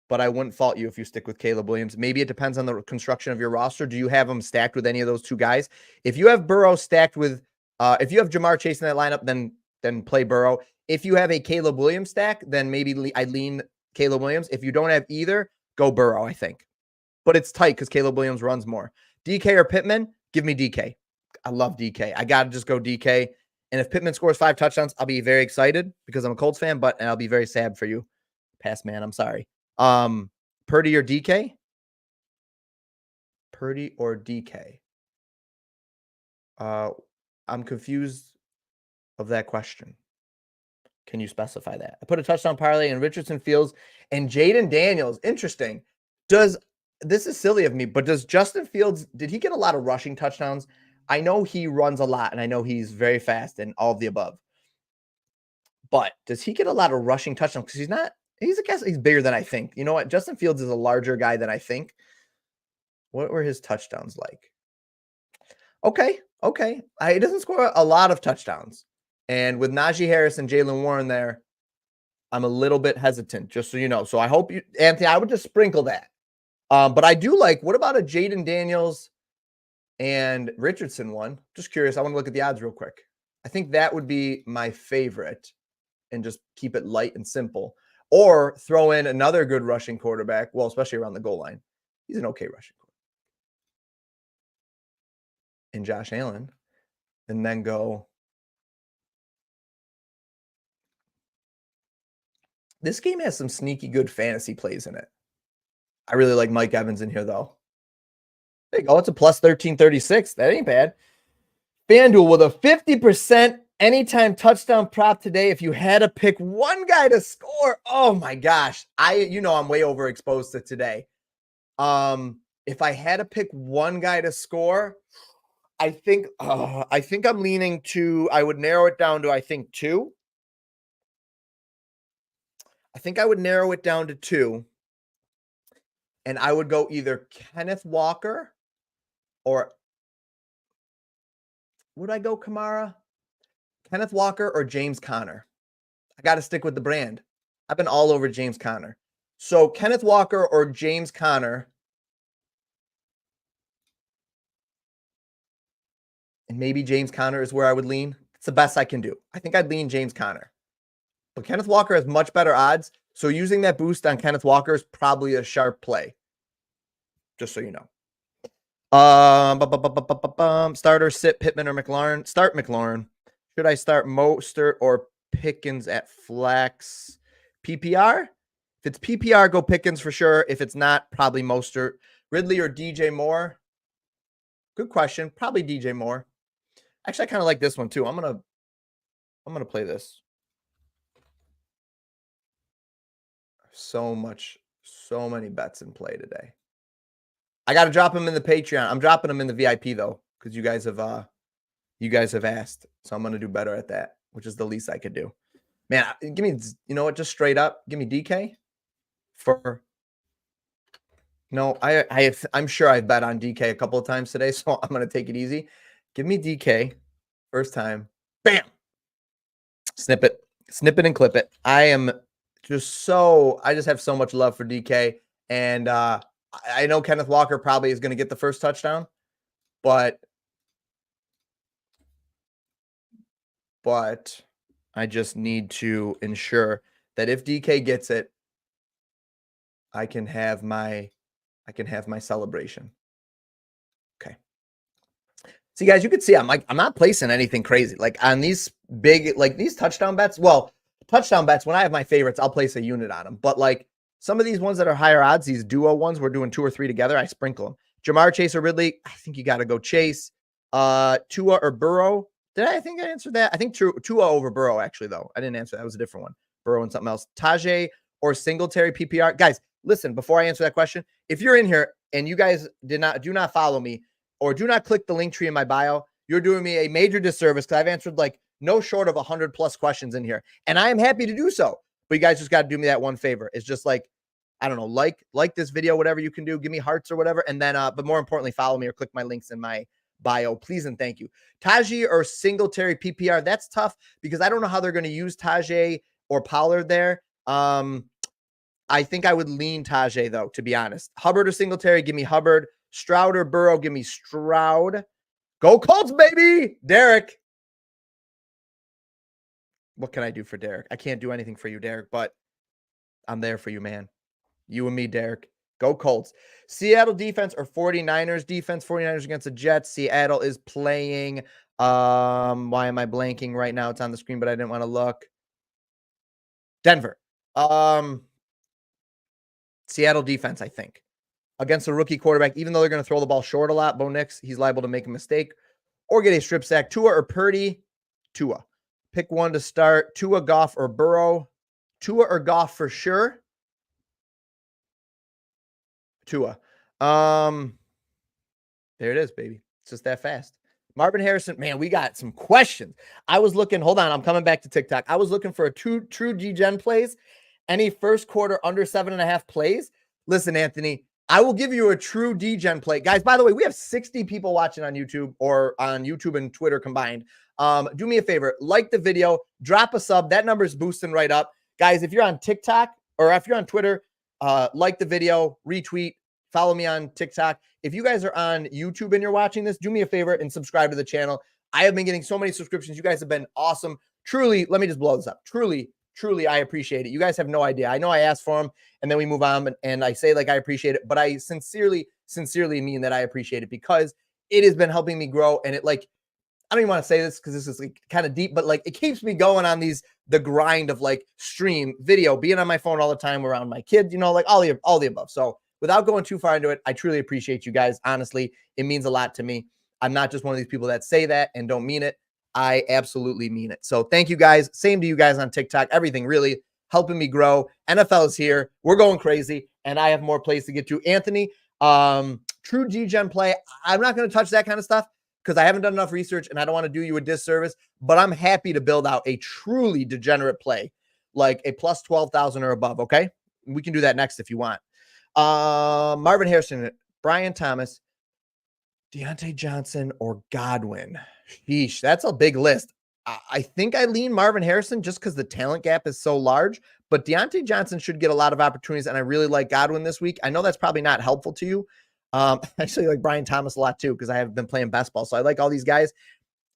But I wouldn't fault you if you stick with Caleb Williams. Maybe it depends on the construction of your roster. Do you have them stacked with any of those two guys? If you have Burrow stacked with, if you have Jamar Chase in that lineup, then play Burrow. If you have a Caleb Williams stack, then maybe I lean Caleb Williams. If you don't have either, go Burrow, I think. But it's tight because Caleb Williams runs more. DK or Pittman? Give me DK. I love DK. I got to just go DK. And if Pittman scores 5 touchdowns, I'll be very excited because I'm a Colts fan, and I'll be very sad for you. Pass, man. I'm sorry. Purdy or DK? Purdy or DK? I'm confused of that question. Can you specify that? I put a touchdown parlay in Richardson, Fields, and Jaden Daniels. Interesting. This is silly of me, but does Justin Fields, did he get a lot of rushing touchdowns? I know he runs a lot, and I know he's very fast and all of the above. But does he get a lot of rushing touchdowns? Because he's bigger than I think. You know what? Justin Fields is a larger guy than I think. What were his touchdowns like? Okay. He doesn't score a lot of touchdowns. And with Najee Harris and Jalen Warren there, I'm a little bit hesitant, just so you know. So I hope you, Anthony, I would just sprinkle that. But I do like, what about a Jaden Daniels and Richardson one? Just curious. I want to look at the odds real quick. I think that would be my favorite and just keep it light and simple. Or throw in another good rushing quarterback. Well, especially around the goal line. He's an okay rushing quarterback. And Josh Allen. And then go. This game has some sneaky good fantasy plays in it. I really like Mike Evans in here, though. There you go. It's a plus 1336. That ain't bad. FanDuel with a 50% anytime touchdown prop today. If you had to pick one guy to score, oh my gosh. I'm way overexposed to today. If I had to pick one guy to score, I think I'm leaning to, I would narrow it down to, I think 2. I think I would narrow it down to 2, and I would go either Kenneth Walker or would I go Kamara? Kenneth Walker or James Conner? I got to stick with the brand. I've been all over James Conner. So Kenneth Walker or James Conner, and maybe James Conner is where I would lean. It's the best I can do. I think I'd lean James Conner. But Kenneth Walker has much better odds. So using that boost on Kenneth Walker is probably a sharp play. Just so you know. Starter, sit Pittman or McLaurin. Start McLaurin. Should I start Mostert or Pickens at flex? PPR? If it's PPR, go Pickens for sure. If it's not, probably Mostert. Ridley or DJ Moore? Good question. Probably DJ Moore. Actually, I kind of like this one too. I'm gonna play this. So many bets in play today. I got to drop them in the Patreon. I'm dropping them in the VIP though, because you guys have asked. So I'm gonna do better at that, which is the least I could do. Man, give me, you know what? Just straight up, give me DK for. No, I'm sure I've bet on DK a couple of times today, so I'm gonna take it easy. Give me DK first time. Bam. Snip it and clip it. I just have so much love for DK, and I know Kenneth Walker probably is going to get the first touchdown, but I just need to ensure that if DK gets it, I can have my celebration. Okay. See, guys, you can see I'm not placing anything crazy. Like on these big, like these touchdown bets. Well, touchdown bets, when I have my favorites, I'll place a unit on them. But like some of these ones that are higher odds, these duo ones, we're doing 2 or 3 together. I sprinkle them. Jamar Chase or Ridley. I think you got to go Chase. Tua or Burrow. I think I answered that? I think Tua over Burrow, actually, though. I didn't answer. That was a different one. Burrow and something else. Tajay or Singletary PPR. Guys, listen, before I answer that question, if you're in here and you guys do not follow me or do not click the link tree in my bio, you're doing me a major disservice because I've answered like no short of 100+ questions in here. And I am happy to do so. But you guys just got to do me that one favor. It's just like, I don't know, like this video, whatever you can do, give me hearts or whatever. And then, but more importantly, follow me or click my links in my bio, please and thank you. Tajay or Singletary PPR, that's tough because I don't know how they're going to use Tajay or Pollard there. I think I would lean Tajay though, to be honest. Hubbard or Singletary, give me Hubbard. Stroud or Burrow, give me Stroud. Go Colts, baby! Derek. What can I do for Derek? I can't do anything for you, Derek, but I'm there for you, man. You and me, Derek. Go Colts. Seattle defense or 49ers defense? 49ers against the Jets. Seattle is playing. Why am I blanking right now? It's on the screen, but I didn't want to look. Denver. Seattle defense, I think. Against a rookie quarterback, even though they're going to throw the ball short a lot, Bo Nix, he's liable to make a mistake or get a strip sack. Tua or Purdy? Tua. Pick one to start. Tua, Goff, or Burrow? Tua or Goff for sure. Tua. There it is, baby. It's just that fast. Marvin Harrison, man, we got some questions. I was looking, hold on, I'm coming back to TikTok. I was looking for a true G-Gen plays. Any first quarter under 7.5 plays? Listen, Anthony, I will give you a true D-Gen play. Guys, by the way, we have 60 people watching on YouTube or on YouTube and Twitter combined. Do me a favor, like the video, drop a sub. That number is boosting right up. Guys, if you're on TikTok or if you're on Twitter, like the video, retweet, follow me on TikTok. If you guys are on YouTube and you're watching this, do me a favor and subscribe to the channel. I have been getting so many subscriptions. You guys have been awesome. Truly, let me just blow this up. Truly, I appreciate it. You guys have no idea. I know I asked for them and then we move on and I say like I appreciate it, but I sincerely mean that I appreciate it because it has been helping me grow. And it like, I don't even want to say this because this is like kind of deep, but like it keeps me going on the grind of like stream, video, being on my phone all the time around my kids, you know, like all the above. So without going too far into it, I truly appreciate you guys. Honestly, it means a lot to me. I'm not just one of these people that say that and don't mean it. I absolutely mean it. So thank you guys. Same to you guys on TikTok. Everything really helping me grow. NFL is here. We're going crazy. And I have more plays to get to. Anthony, true G-Gen play. I'm not going to touch that kind of stuff because I haven't done enough research and I don't want to do you a disservice, but I'm happy to build out a truly degenerate play, like a plus 12,000 or above. Okay. We can do that next if you want. Marvin Harrison, Brian Thomas, Deontay Johnson, or Godwin. Sheesh, that's a big list. I think I lean Marvin Harrison just because the talent gap is so large, but Deontay Johnson should get a lot of opportunities, and I really like Godwin this week. I know that's probably not helpful to you. I actually like Brian Thomas a lot too because I have been playing best ball, so I like all these guys.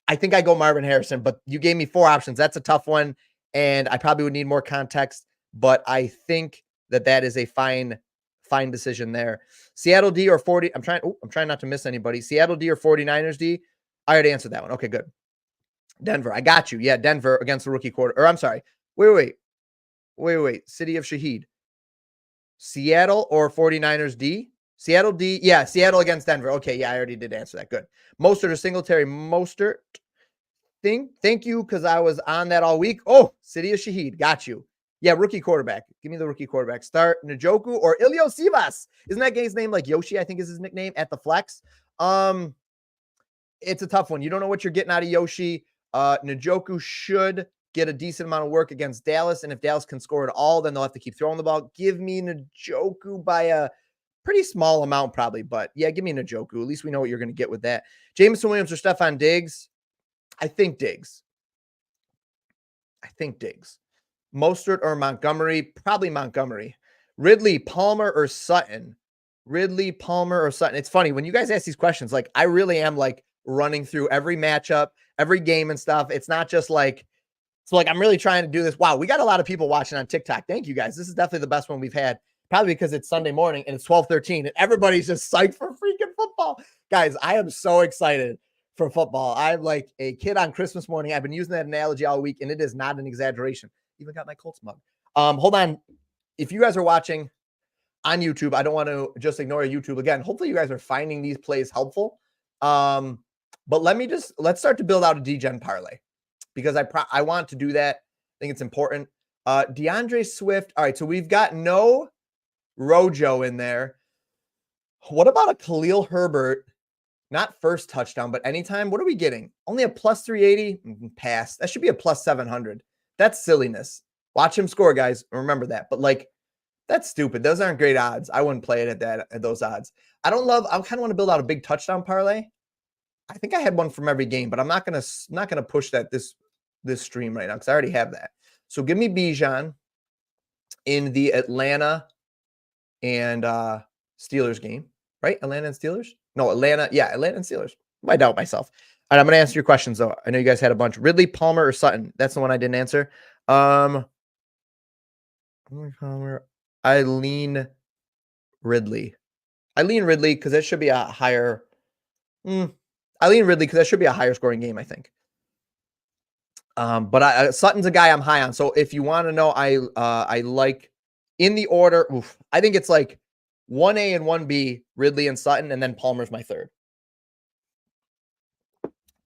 I think I go Marvin Harrison, but you gave me 4 options. That's a tough one, and I probably would need more context, but I think that is a fine decision there. Seattle D or 40. I'm trying not to miss anybody. Seattle D or 49ers D. I already answered that one. Okay, good. Denver. I got you. Yeah, Denver against the rookie quarter. Or I'm sorry. Wait. City of Shaheed. Seattle or 49ers D? Seattle D. Yeah, Seattle against Denver. Okay, yeah, I already did answer that. Good. Mostert or Singletary? Mostert. Thank you, because I was on that all week. Oh, City of Shaheed. Got you. Yeah, rookie quarterback. Give me the rookie quarterback. Start Njoku or Ilio Sivas. Isn't that guy's name like Yoshi? I think is his nickname at the flex. It's a tough one. You don't know what you're getting out of Yoshi. Njoku should get a decent amount of work against Dallas, and if Dallas can score at all, then they'll have to keep throwing the ball. Give me Njoku by a pretty small amount probably, but yeah, give me Njoku. At least we know what you're going to get with that. Jameson Williams or Stephon Diggs? I think Diggs. Mostert or Montgomery? Probably Montgomery. Ridley, Palmer, or Sutton? It's funny when you guys ask these questions, like I really am like running through every matchup, every game and stuff. It's not just like, so like I'm really trying to do this. Wow, we got a lot of people watching on TikTok. Thank you guys. This is definitely the best one we've had, probably because it's Sunday morning and it's 12:13 and everybody's just psyched for freaking football. Guys, I am so excited for football. I'm like a kid on Christmas morning. I've been using that analogy all week and it is not an exaggeration. Even got my Colts mug. Hold on. If you guys are watching on YouTube, I don't want to just ignore YouTube again. Hopefully you guys are finding these plays helpful. But let's start to build out a DGen parlay because I want to do that. I think it's important. DeAndre Swift. All right. So we've got no Rojo in there. What about a Khalil Herbert? Not first touchdown, but anytime. What are we getting? Only a plus 380? Pass. That should be a plus 700. That's silliness. Watch him score, guys. Remember that. But like, that's stupid. Those aren't great odds. I wouldn't play it at those odds. I kind of want to build out a big touchdown parlay. I think I had one from every game, but I'm not gonna push that this stream right now because I already have that. So give me Bijan in the Atlanta and Steelers game, right? Atlanta and Steelers? No, Atlanta. Yeah, Atlanta and Steelers. I doubt myself. All right, I'm gonna answer your questions though. I know you guys had a bunch. Ridley, Palmer, or Sutton? That's the one I didn't answer. Palmer. I lean Ridley. Because that should be a higher. I lean Ridley because that should be a higher scoring game, I think. But Sutton's a guy I'm high on. So if you want to know, I like in the order. I think it's like 1A and 1B, Ridley and Sutton, and then Palmer's my third.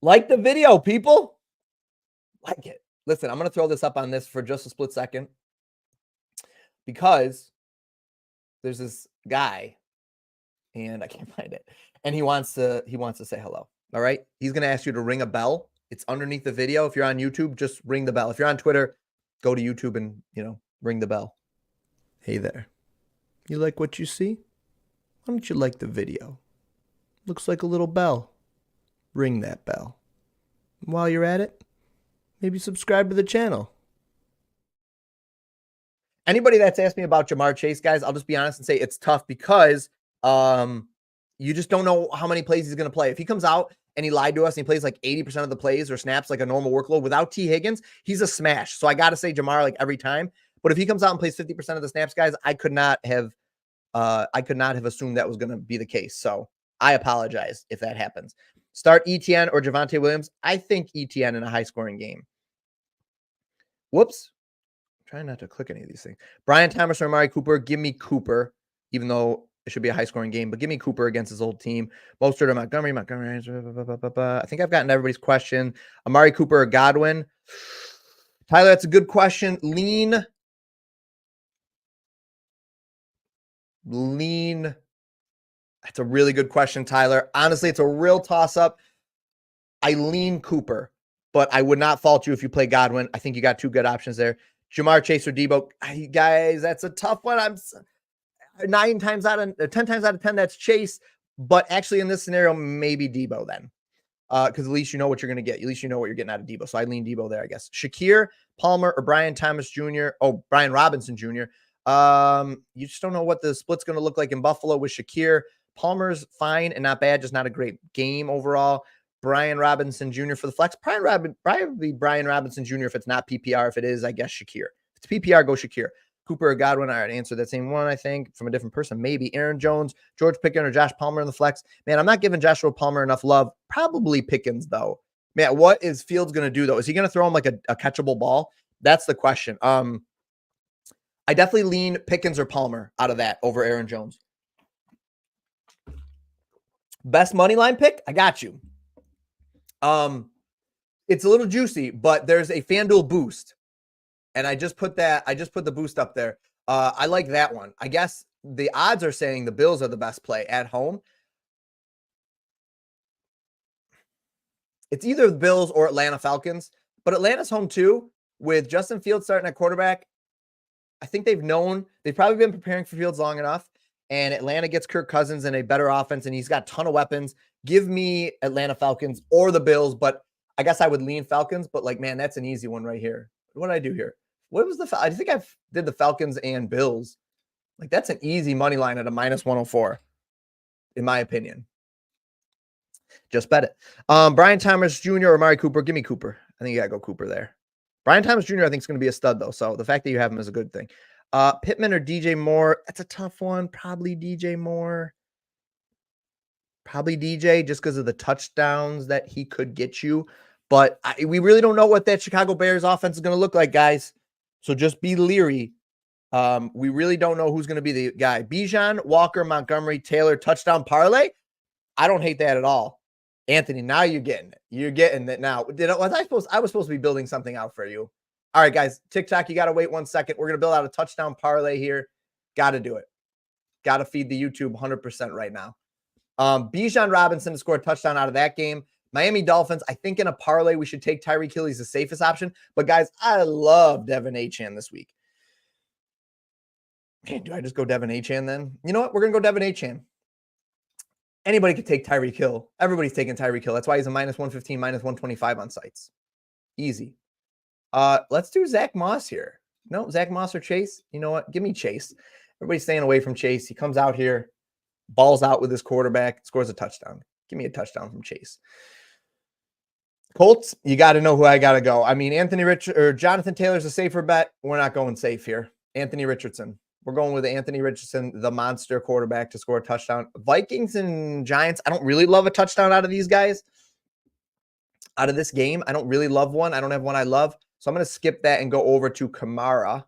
Like the video, people. Like it. Listen, I'm going to throw this up on this for just a split second because there's this guy and I can't find it. And he wants to say hello. All right. He's going to ask you to ring a bell. It's underneath the video. If you're on YouTube, just ring the bell. If you're on Twitter, go to YouTube and, ring the bell. Hey there. You like what you see? Why don't you like the video? Looks like a little bell. Ring that bell. While you're at it, maybe subscribe to the channel. Anybody that's asked me about Jamar Chase, guys, I'll just be honest and say it's tough because you just don't know how many plays he's going to play. If he comes out and he lied to us and he plays like 80% of the plays or snaps like a normal workload without T. Higgins, he's a smash. So I got to say Jamar like every time. But if he comes out and plays 50% of the snaps, guys, I could not have assumed that was going to be the case. So I apologize if that happens. Start ETN or Javonte Williams. I think ETN in a high-scoring game. Whoops. I'm trying not to click any of these things. Brian Thomas or Amari Cooper. Give me Cooper, even though it should be a high-scoring game. But give me Cooper against his old team. Mostert or Montgomery. I think I've gotten everybody's question. Amari Cooper or Godwin. Tyler, that's a good question. Lean. That's a really good question, Tyler. Honestly, it's a real toss-up. I lean Cooper, but I would not fault you if you play Godwin. I think you got two good options there. Jamar Chase or Debo. Guys, that's a tough one. I'm 10 times out of 10, that's Chase. But actually, in this scenario, maybe Debo then. Because at least you know what you're going to get. At least you know what you're getting out of Debo. So I lean Debo there, I guess. Shakir, Palmer, or Brian Thomas Jr. Oh, Brian Robinson Jr. You just don't know what the split's going to look like in Buffalo with Shakir. Palmer's fine and not bad, just not a great game overall. Brian Robinson Jr. for the flex. Probably Brian Robinson Jr. if it's not PPR. If it is, I guess Shakir. If it's PPR, go Shakir. Cooper or Godwin, I already answered that same one, I think, from a different person. Maybe Aaron Jones, George Pickens, or Josh Palmer in the flex. Man, I'm not giving Joshua Palmer enough love. Probably Pickens, though. Man, what is Fields going to do, though? Is he going to throw him like a catchable ball? That's the question. I definitely lean Pickens or Palmer out of that over Aaron Jones. Best money line pick? I got you. It's a little juicy, but there's a FanDuel boost. And I just put the boost up there. I like that one. I guess the odds are saying the Bills are the best play at home. It's either the Bills or Atlanta Falcons, but Atlanta's home too with Justin Fields starting at quarterback. I think they've probably been preparing for Fields long enough, and Atlanta gets Kirk Cousins and a better offense, and he's got a ton of weapons. Give me Atlanta Falcons or the Bills, but I guess I would lean Falcons, but like, man, that's an easy one right here. What did I do here? What was I think I did the Falcons and Bills. Like, that's an easy money line at a -104, in my opinion. Just bet it. Brian Thomas Jr. or Amari Cooper. Give me Cooper. I think you got to go Cooper there. Brian Thomas Jr. I think is going to be a stud, though. So the fact that you have him is a good thing. Pittman or DJ Moore. That's a tough one. Probably DJ Moore. Probably DJ just because of the touchdowns that he could get you. But we really don't know what that Chicago Bears offense is going to look like, guys. So just be leery. We really don't know who's going to be the guy. Bijan, Walker, Montgomery, Taylor, touchdown parlay. I don't hate that at all. Anthony, now you're getting it. You're getting it now. I was supposed to be building something out for you. All right, guys. TikTok, you got to wait 1 second. We're going to build out a touchdown parlay here. Got to do it. Got to feed the YouTube 100% right now. Bijan Robinson to score a touchdown out of that game. Miami Dolphins, I think in a parlay, we should take Tyreek Hill. He's the safest option. But, guys, I love Devin Achane this week. Man, do I just go Devin Achane then? You know what? We're going to go Devin Achane. Anybody could take Tyreek Hill. Everybody's taking Tyreek Hill. That's why he's a -115, -125 on sites. Easy. Let's do Zach Moss here. No, Zach Moss or Chase? You know what? Give me Chase. Everybody's staying away from Chase. He comes out here, balls out with his quarterback, scores a touchdown. Give me a touchdown from Chase. Colts, you got to know who I got to go. I mean, Jonathan Taylor's a safer bet. We're not going safe here. Anthony Richardson. We're going with Anthony Richardson, the monster quarterback, to score a touchdown. Vikings and Giants, I don't really love a touchdown out of these guys. Out of this game, I don't really love one. I don't have one I love. So I'm going to skip that and go over to Kamara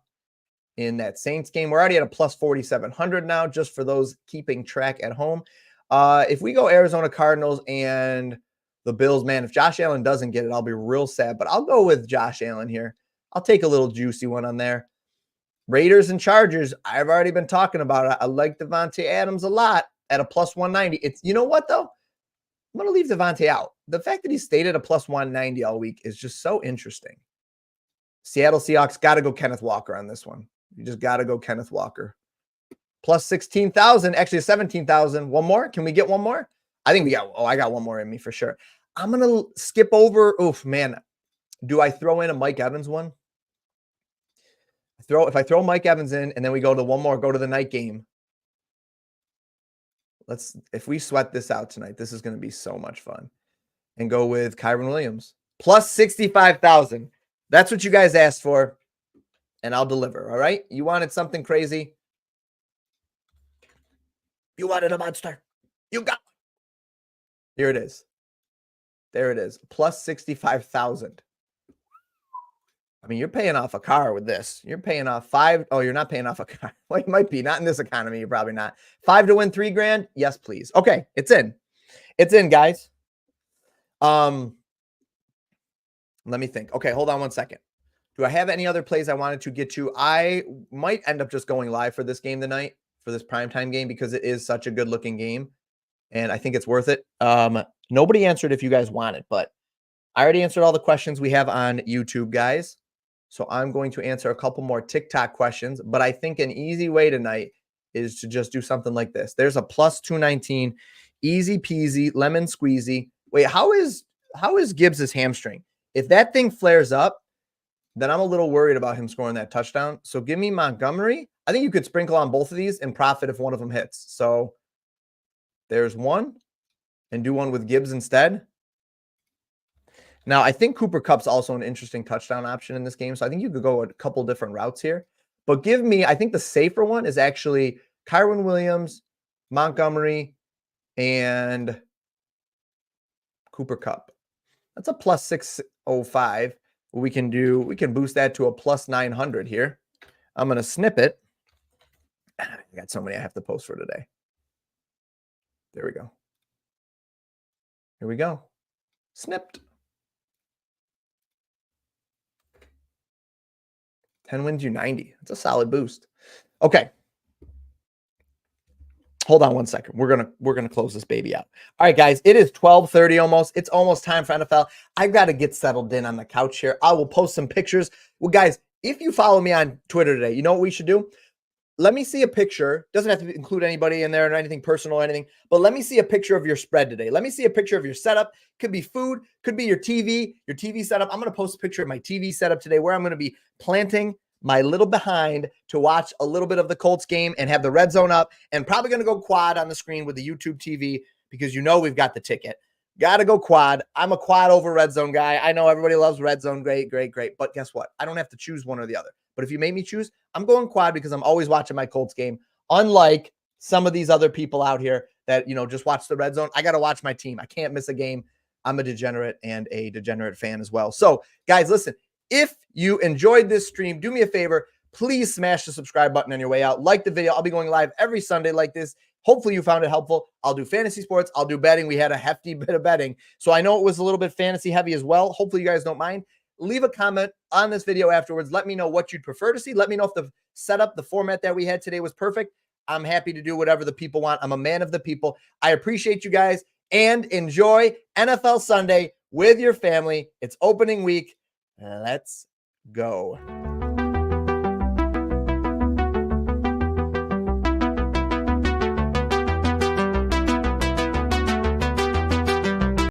in that Saints game. We're already at a plus 4,700 now, just for those keeping track at home. If we go Arizona Cardinals and the Bills, man, if Josh Allen doesn't get it, I'll be real sad. But I'll go with Josh Allen here. I'll take a little juicy one on there. Raiders and Chargers, I've already been talking about it. I like Devontae Adams a lot at a plus 190. It's, you know what, though? I'm going to leave Devontae out. The fact that he stayed at a plus 190 all week is just so interesting. Seattle Seahawks, got to go Kenneth Walker on this one. You just got to go Kenneth Walker. Plus 16,000, actually 17,000. One more? Can we get one more? I think I got one more in me for sure. I'm going to skip over. Oof, man. Do I throw in a Mike Evans one? If I throw Mike Evans in and then we go to one more, go to the night game. If we sweat this out tonight, this is going to be so much fun. And go with Kyron Williams. Plus 65,000. That's what you guys asked for. And I'll deliver, all right? You wanted something crazy. You wanted a monster. You got one. Here it is. There it is. Plus 65,000. I mean, you're paying off a car with this. You're paying off you're not paying off a car. Well, you might be. Not in this economy. You're probably not. 5 to win $3,000? Yes, please. Okay, it's in. It's in, guys. Let me think. Okay, hold on 1 second. Do I have any other plays I wanted to get to? I might end up just going live for this game tonight, for this primetime game, because it is such a good-looking game, and I think it's worth it. Nobody answered if you guys want it, but I already answered all the questions we have on YouTube, guys. So I'm going to answer a couple more TikTok questions, but I think an easy way tonight is to just do something like this. There's a plus 219, easy peasy, lemon squeezy. Wait, how is Gibbs's hamstring? If that thing flares up, then I'm a little worried about him scoring that touchdown. So give me Montgomery. I think you could sprinkle on both of these and profit if one of them hits. So there's one, and do one with Gibbs instead. Now, I think Cooper Kupp's also an interesting touchdown option in this game. So I think you could go a couple different routes here. But give me, I think the safer one is actually Kyron Williams, Montgomery, and Cooper Kupp. That's a plus 605. We can boost that to a plus 900 here. I'm going to snip it. I got so many I have to post for today. There we go. Here we go. Snipped. 10 wins you 90. That's a solid boost. Okay. Hold on one second. We're gonna close this baby out. All right, guys. It is 12:30 almost. It's almost time for NFL. I've got to get settled in on the couch here. I will post some pictures. Well, guys, if you follow me on Twitter today, you know what we should do? Let me see a picture. Doesn't have to include anybody in there or anything personal or anything, but let me see a picture of your spread today. Let me see a picture of your setup. Could be food, could be your TV setup. I'm going to post a picture of my TV setup today where I'm going to be planting my little behind to watch a little bit of the Colts game and have the red zone up, and probably going to go quad on the screen with the YouTube TV because you know we've got the ticket. Got to go quad. I'm a quad over red zone guy. I know everybody loves red zone. Great. But guess what? I don't have to choose one or the other. But if you made me choose, I'm going quad because I'm always watching my Colts game. Unlike some of these other people out here that, just watch the red zone. I got to watch my team. I can't miss a game. I'm a degenerate and a degenerate fan as well. So, guys, listen, if you enjoyed this stream, do me a favor. Please smash the subscribe button on your way out. Like the video. I'll be going live every Sunday like this. Hopefully you found it helpful. I'll do fantasy sports. I'll do betting. We had a hefty bit of betting. So I know it was a little bit fantasy heavy as well. Hopefully you guys don't mind. Leave a comment on this video afterwards. Let me know what you'd prefer to see. Let me know if the setup, the format that we had today was perfect. I'm happy to do whatever the people want. I'm a man of the people. I appreciate you guys, and enjoy NFL Sunday with your family. It's opening week. Let's go.